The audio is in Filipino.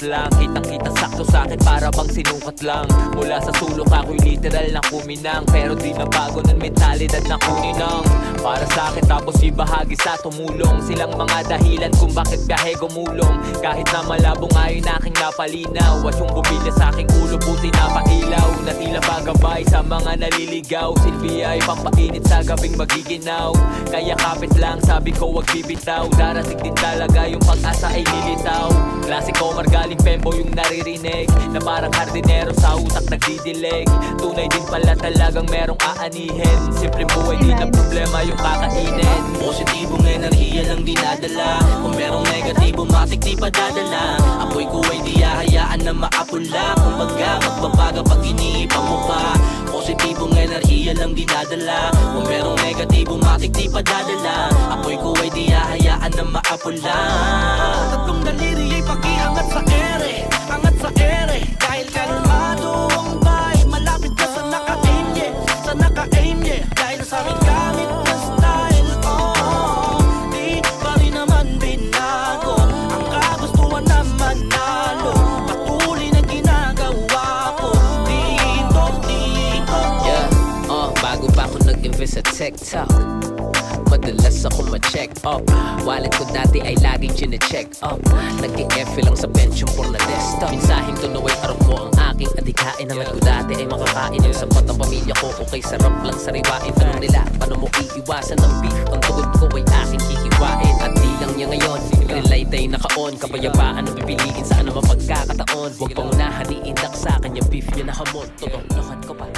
lang. Kitang-kita sakto sa'kin para bang sinukat lang. Mula sa sulok ako'y literal na kuminang, pero di na bago ng mentalidad na kuninang. Para sa'kin tapos ibahagi sa tumulong. Silang mga dahilan kung bakit biyahe gumulong. Kahit na malabo ngayon aking napalinaw, at yung bumili sa'king ulo buti na pailaw, na tila bagabay sa mga naliligaw. Silbi ay pampainit sa gabing magiginaw. Kaya kapit lang sabi ko wag bibitaw. Darating din talaga yung pag-asa ay lilitaw. Klasiko margaling pembo yung naririnig, na parang hardinero sa utak nagdidilig. Tunay din pala talagang merong aanihin. Simpleng buhay di na problema yung kakainin. Positibong enerhiya lang dinadala. Kung merong negatibo matik di pa dadala. Apoy ko ay di hahayaan na maapula. Kumbaga magbabaga pag iniipang mo pa. Positibong enerhiya lang dinadala. Kung merong negatibo matik di pa dadala. Apoy ko ay di hahayaan na maapula. Tatlong daliri ay pakiangat sa ere. Angat sa ere. Dahil kalmado ang bahay. Malapit ka sa naka-aim, yeah. Sa naka-aim, yeah. Dahil sa aming gamit na style, oh. Di pa rin naman binago. Ang kagustuhan na manalo. Patuloy na ginagawa ko. Dito. Yeah, bago pa ako nag-invest sa TikTok, madalas ako ma-check up. Wallet ko dati ay laging chine-check up. Nag-i-F lang sa pension for na desktop. Minsahing tunaway arap mo ang aking adikain. Ang ko dati ay makakain ang sapat ng pamilya ko. Okay, sarap lang sariwain. Tanong nila, paano mo iiwasan ng beef? Ang tugod ko ay aking hihiwain. At di lang niya ngayon, relight ay naka-on. Kapayapaan ang pipiliin sa anumang pagkakataon. Huwag pang unahan, iindak sa akin yung beef niya na hamon. Tutok, lahat ko pa,